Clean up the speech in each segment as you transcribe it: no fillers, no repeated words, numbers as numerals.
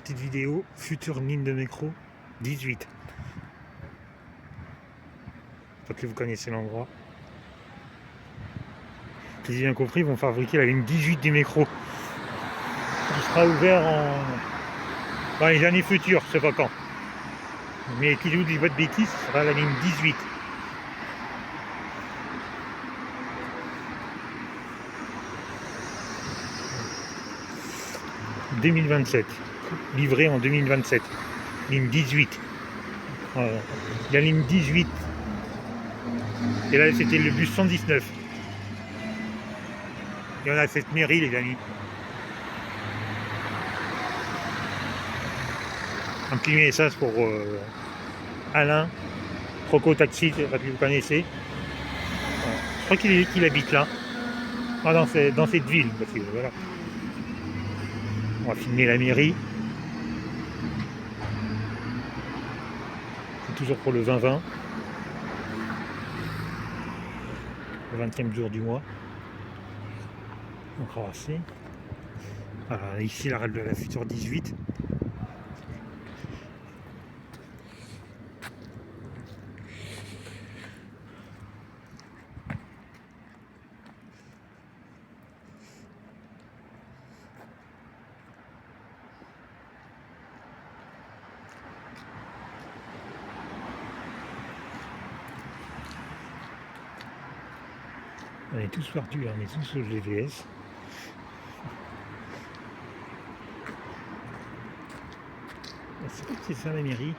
Petite vidéo, future ligne de métro 18. Peut-être que vous connaissez l'endroit. Si j'ai bien compris, ils vont fabriquer la ligne 18 du métro. Il sera ouvert dans les années futures, je sais pas quand. Mais qui vous dit pas de bêtises, ce sera la ligne 18. « 2027. Livré en 2027. Ligne 18. La ligne 18. Et là, c'était le bus 119. Et on a cette mairie, les amis. Un petit message pour Alain, Croco Taxi, je sais pas si vous connaissez. Je crois qu'il habite là. Dans cette ville. Parce que, voilà. On va filmer la mairie. C'est toujours pour le 20-20. Le 20e jour du mois. Encore assez. Voilà, ici la règle de la future 18. On est tous perdus, on est tous sur le GPS. C'est pas que c'est ça la mairie.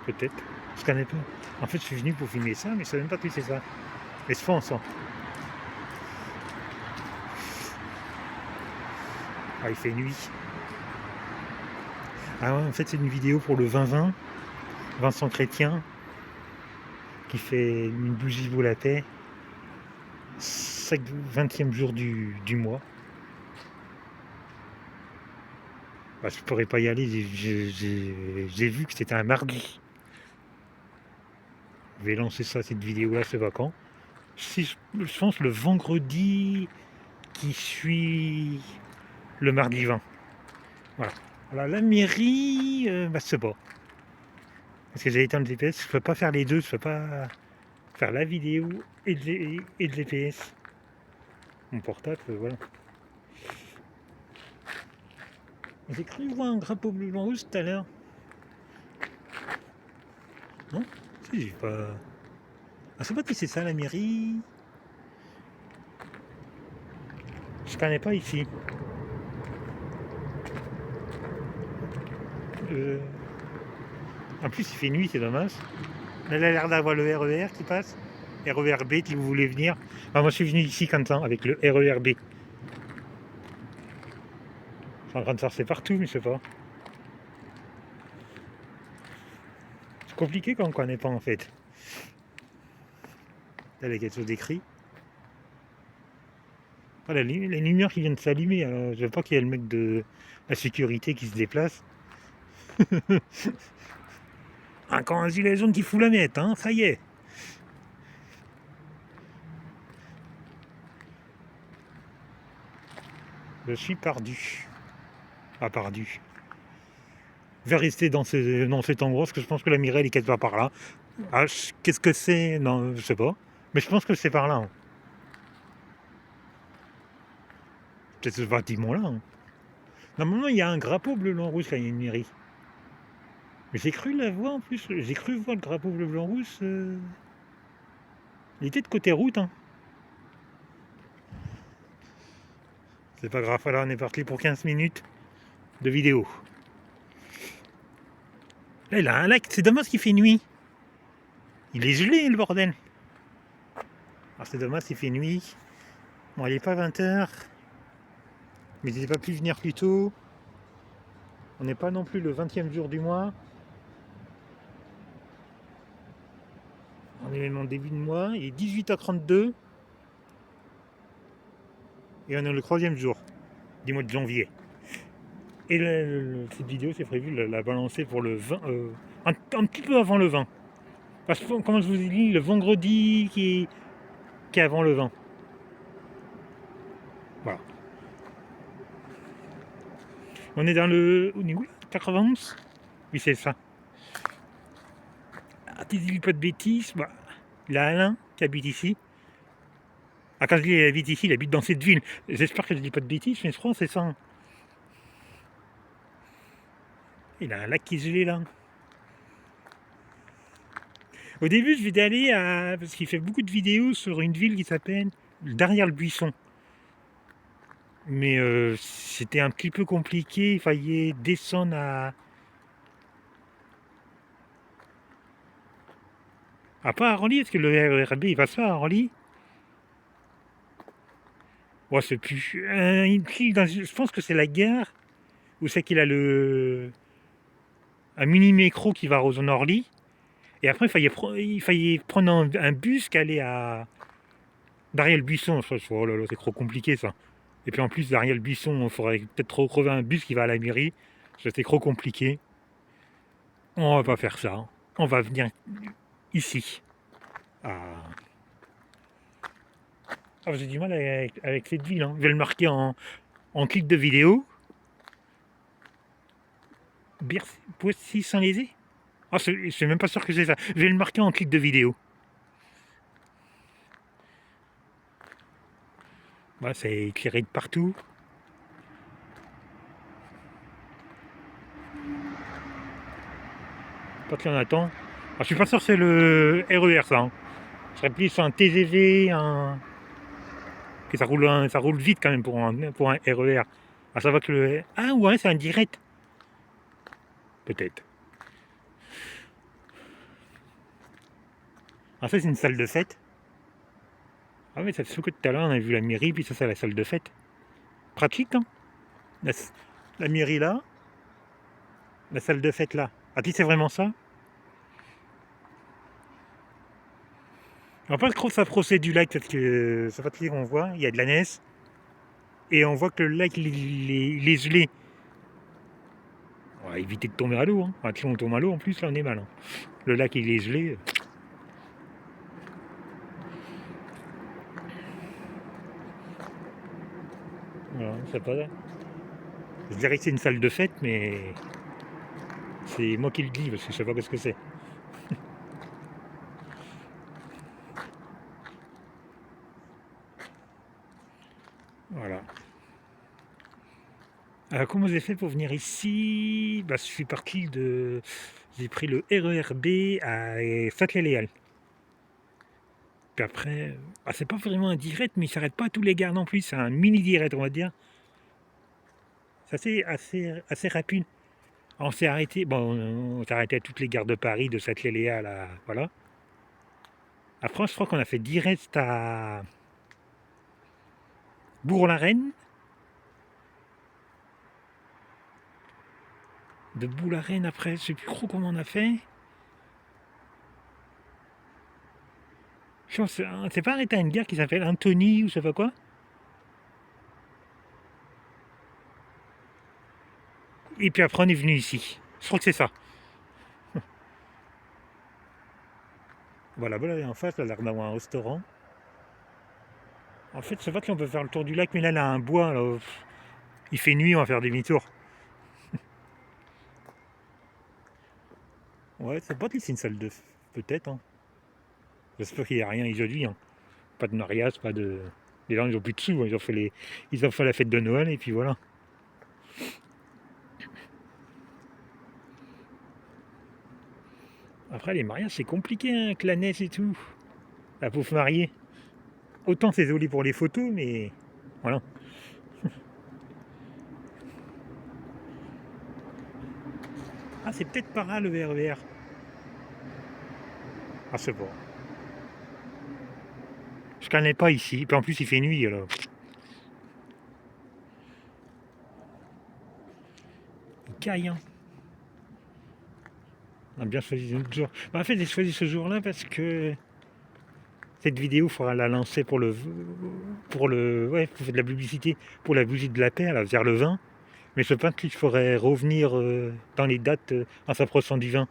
Peut-être. Je connais pas. En fait, je suis venu pour filmer ça, mais je savais même pas que c'est ça. Mais c'est France. Ah, il fait nuit. Ah ouais, en fait, c'est une vidéo pour le 20-20. Vincent Chrétien qui fait une bougie vaut la paix. 20e jour du mois. Bah, je pourrais pas y aller, j'ai vu que c'était un mardi. Je vais lancer ça, cette vidéo-là, c'est vacant. Je pense le vendredi qui suit le mardi 20. Voilà. Alors la mairie, c'est pas. Parce que j'ai éteint le GPS, je peux pas faire les deux, je peux pas faire la vidéo et le GPS. Mon portable, voilà. J'ai cru voir un drapeau bleu blanc rouge tout à l'heure. Non? Si, j'ai pas. Ah, je sais pas si c'est ça la mairie. Je connais pas ici. En plus, il fait nuit, c'est dommage. Là, il a l'air d'avoir le RER qui passe. RERB, si vous voulez venir. Moi, je suis venu ici comme ça, avec le RERB. C'est en train de passer partout, mais je sais pas. C'est compliqué quand on ne connaît pas, en fait. Là, il y a quelque chose d'écrit. Ah, la lumière qui vient de s'allumer. Alors, je veux pas qu'il y ait le mec de la sécurité qui se déplace. Ah, quand un gilet jaune qui fout la mette, hein, ça y est. Je suis perdu. Ah, perdu. Je vais rester dans cet endroit parce que je pense que la Mireille est quelque part par là. Ah, qu'est-ce que c'est? Non, je sais pas. Mais je pense que c'est par là. Hein. Peut-être ce bâtiment-là. Hein. Normalement, il y a un drapeau bleu, blanc, rouge quand il y a une mairie. Mais j'ai cru la voir en plus. J'ai cru voir le drapeau bleu, blanc, rouge. Il était de côté route. Hein. C'est pas grave. Là, on est parti pour 15 minutes de vidéo. Là, il a un lac. C'est dommage qu'il fait nuit. Il est gelé, le bordel. Alors, c'est dommage qu'il fait nuit. Bon, il n'est pas 20h. Mais il n'a pas pu venir plus tôt. On n'est pas non plus le 20e jour du mois. On est même en début de mois. Il est 18h32. Et on est le 3e jour du mois de janvier. Et cette vidéo, c'est prévu de la balancer pour le 20. Un petit peu avant le 20. Parce que, comme je vous ai dit, le vendredi qui est avant le 20. Voilà. On est dans le... On est où là? 91? Oui, c'est ça. Ah, tu dis pas de bêtises, bah, il y a Alain qui habite ici. Ah, quand je dis il habite ici, il habite dans cette ville. J'espère que je dis pas de bêtises, mais je crois que c'est ça. Il a un lac qui se gelé là. Au début, je vais aller à. Parce qu'il fait beaucoup de vidéos sur une ville qui s'appelle Derrière le Buisson. Mais c'était un petit peu compliqué. Il fallait descendre à. Ah, pas à Orly, parce que le RERB il passe pas à Orly. Ouais, c'est plus. Je pense que c'est la gare où c'est qu'il a un mini métro qui va aux Orly. Et après, il fallait prendre un bus qui allait à Dariel Buisson. Oh là là, c'est trop compliqué ça. Et puis en plus, Dariel Buisson, il faudrait peut-être retrouver un bus qui va à la mairie. C'était trop compliqué. On va pas faire ça. On va venir ici. Ah, ah j'ai du mal avec cette ville. Hein. Je vais le marquer en clic de vidéo. Poissy-Saint-Lézé. Ah, je suis même pas sûr que c'est ça. Je vais le marquer en clic de vidéo. Voilà, c'est éclairé de partout. Pas qu'il y en attend. Ah, je suis pas sûr que c'est le RER ça. Hein. Je serais plus sur un TGV, que ça roule vite quand même pour un RER. Ah, ça va que le. Ah ouais, c'est un direct. Peut-être. Ah, ça c'est une salle de fête. Ah mais ça se fait que tout à l'heure on a vu la mairie, puis ça c'est la salle de fête. Pratique, hein. La, la mairie là, la salle de fête là. Ah, tu c'est vraiment ça? On va pas trop s'approcher du lac parce que ça va te dire, on voit, il y a de la neige. Et on voit que le lac il est gelé. On va éviter de tomber à l'eau. Hein. Ah, si on tombe à l'eau en plus, là on est mal. Hein. Le lac il est gelé. Voilà, ça pas. Je dirais que c'est une salle de fête, mais c'est moi qui le dis parce que je sais pas ce que c'est. Voilà. Alors, comment j'ai fait pour venir ici? Bah, je suis parti de. J'ai pris le RERB à Saclay-Léal. Puis après, ah, c'est pas vraiment un direct, mais il s'arrête pas à tous les gares non plus. C'est un mini direct, on va dire. C'est assez rapide. On s'est arrêté, bon, on s'est arrêté à toutes les gares de Paris, de Saclay-Léal à. Voilà. Après, je crois qu'on a fait direct à Bourg-la-Reine. De Bourg-la-Reine après, je sais plus trop comment on a fait. Je pense, on s'est pas arrêté à une gare qui s'appelle Anthony ou je sais pas quoi. Et puis après, on est venu ici. Je crois que c'est ça. Voilà, voilà, en face, là, il a l'air d'avoir un restaurant. En fait, c'est pas qu'on peut faire le tour du lac, mais là, il a un bois. Là, il fait nuit, on va faire demi-tour. Ouais, c'est pas si c'est une salle de. Peut-être. Hein. J'espère qu'il n'y a rien aujourd'hui. Hein. Pas de mariage, pas de. Les gens, ils ont plus de sous. Hein. Ils ont fait la fête de Noël et puis voilà. Après, les mariages, c'est compliqué, hein, avec la neige et tout. La pauvre mariée. Autant c'est joli pour les photos, mais voilà. Ah, c'est peut-être par là le RER. Ah, c'est bon. Je connais pas ici. Puis en plus, il fait nuit alors. Caille, hein. On a bien choisi notre jour. Bah, en fait, j'ai choisi ce jour-là parce que cette vidéo, il faudra la lancer ouais, pour faire de la publicité pour la bougie de la paix, là, vers le 20. Mais je pense qu'il faudrait revenir dans les dates en s'approchant du 20.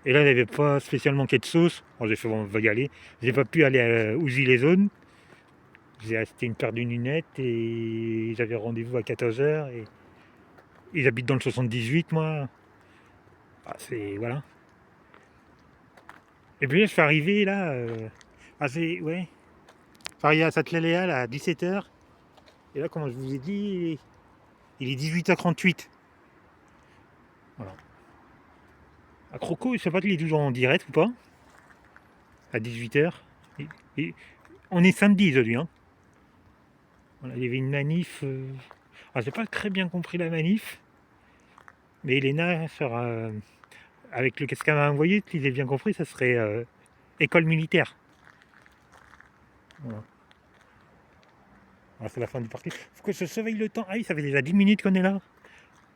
Et là, il n'y avait pas spécialement quai de sauce. Bon, j'ai fait, bon, on va y aller. J'ai pas pu aller à Ouzy-les-Zones. J'ai acheté une paire de lunettes et j'avais rendez-vous à 14h. Et j'habite dans le 78, moi. Ah, c'est... Voilà. Et puis là, je suis arrivé là... Ah, c'est... Ouais. Je suis arrivé à Satelléal à 17h. Et là, comme je vous ai dit, il est 18h38. Voilà. À Croco, je sais pas s'il est toujours en direct ou pas. À 18h. Et on est samedi aujourd'hui. Hein. Voilà, il y avait une manif. Ah, j'ai pas très bien compris la manif. Mais Elena, avec le qu'est-ce qu'elle m'a envoyé, si j'ai bien compris, ça serait école militaire. Voilà. Ah, c'est la fin du parti. Faut que je surveille le temps. Ah oui, ça fait déjà 10 minutes qu'on est là.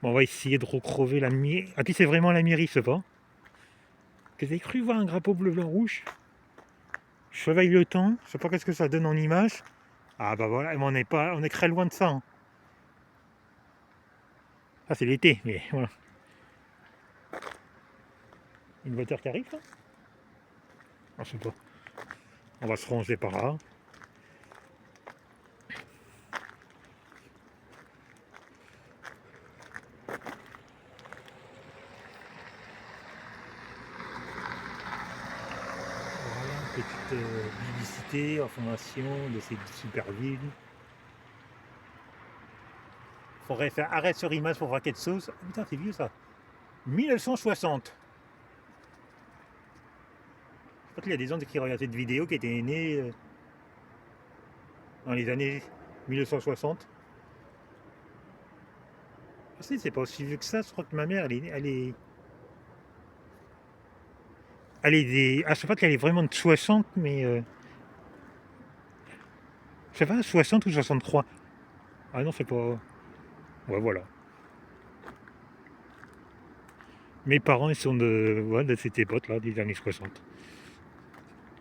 Bon, on va essayer de recrover la mairie. Ah, puis c'est vraiment la mairie, c'est pas. Que j'ai cru voir un drapeau bleu, blanc, rouge. Je surveille le temps. Je sais pas qu'est-ce que ça donne en image. Ah bah voilà, mais on est très loin de ça. Hein. Ah, c'est l'été, mais voilà. Une voiture qui arrive là. Ah, je sais pas. On va se ranger par là. Petite publicité, information de ces super villes. Faudrait faire arrêt sur image pour voir quelque chose. Oh, putain, c'est vieux ça. 1960. Je crois qu'il y a des gens qui regardent cette vidéo qui étaient nés dans les années 1960. Ah, c'est pas aussi vieux que ça. Je crois que ma mère, elle est des. Ah, je sais pas qu'elle est vraiment de 60, mais. Je sais pas, 60 ou 63. Ah non, c'est pas. Ouais, voilà. Mes parents, ils sont de cette époque-là, des années 60.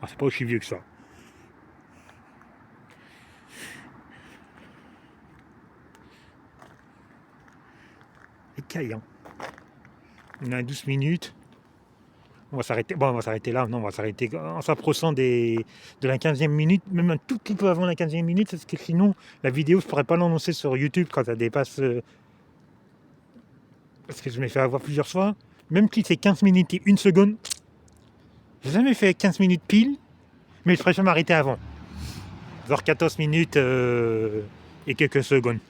Ah, c'est pas aussi vieux que ça. Et Caillan. On a 12 minutes. On va s'arrêter. Bon, on va s'arrêter là. Non, on va s'arrêter en s'approchant de la 15e minute, même un tout petit peu avant la 15e minute, parce que sinon, la vidéo, je pourrais pas l'annoncer sur YouTube quand ça dépasse. Parce que je m'ai fait avoir plusieurs fois. Même si c'est 15 minutes et 1 seconde, j'ai jamais fait 15 minutes pile, mais je préfère m'arrêter avant. Genre 14 minutes et quelques secondes.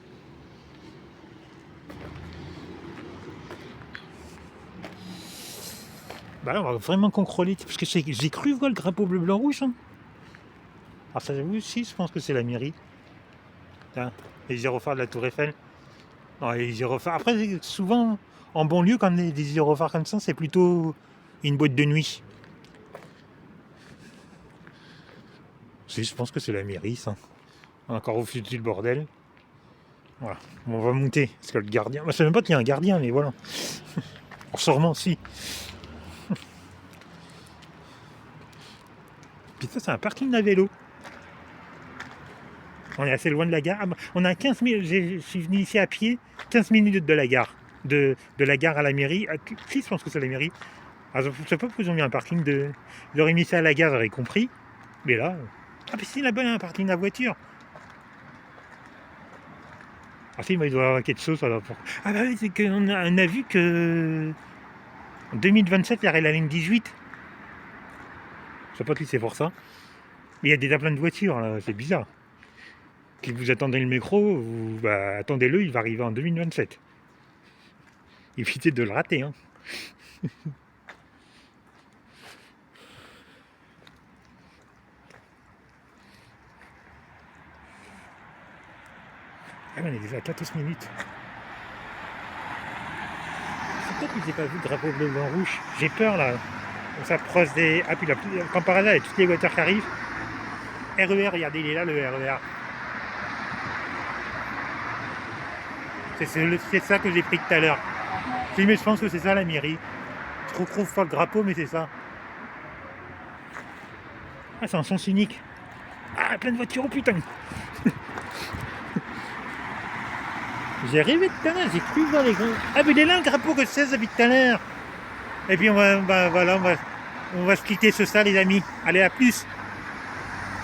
Bah là, on va vraiment contrôler, parce que j'ai cru voir le drapeau bleu, blanc, rouge. Hein. Alors ça, j'avoue aussi, je pense que c'est la mairie. Là, les gyrophares de la Tour Eiffel. Non, les gyrophares. Après, souvent, en banlieue, quand il y a des gyrophares comme ça, c'est plutôt une boîte de nuit. Je pense que c'est la mairie, ça. On a encore au foutu le bordel. Voilà. Bon, on va monter, parce que le gardien... Moi, je sais même pas qu'il y a un gardien, mais voilà. Sûrement, si. Puis ça, c'est un parking à vélo. On est assez loin de la gare. Ah, bah, on a 15 minutes. Je suis venu ici à pied, 15 minutes de la gare. De la gare à la mairie. Si, je pense que c'est la mairie. Alors, je ne sais pas pourquoi ils ont mis un parking de. Ils auraient mis ça à la gare, j'aurais compris. Mais là. Ah, mais si, là-bas, il y a un parking à voiture. Ah, si, mais il doit y avoir quelque chose. Alors, ah, bah oui, c'est qu'on a vu que. En 2027, il y aurait la ligne 18. Je sais pas si c'est pour ça. Mais il y a déjà plein de voitures, là. C'est bizarre. Si vous attendez le métro, bah, attendez-le, il va arriver en 2027. Évitez de le rater. Hein. Ah, on est déjà à 14 minutes. C'est peut-être que j'ai pas vu le drapeau bleu, blanc, rouge. J'ai peur là. On s'approche des. Ah, puis là, comme par hasard, il y a toutes les voitures qui arrivent. RER, regardez, il est là le RER. C'est ça que j'ai pris tout à l'heure. Mais je pense que c'est ça la mairie. Je retrouve pas le drapeau, mais c'est ça. Ah, c'est un sens unique. Ah, plein de voitures, oh putain. J'ai rêvé tout à l'heure, j'ai cru voir les gros. Ah, mais il est là le drapeau que je sais depuis tout à l'heure. Et puis on va se quitter sur ça, les amis. Allez, à plus.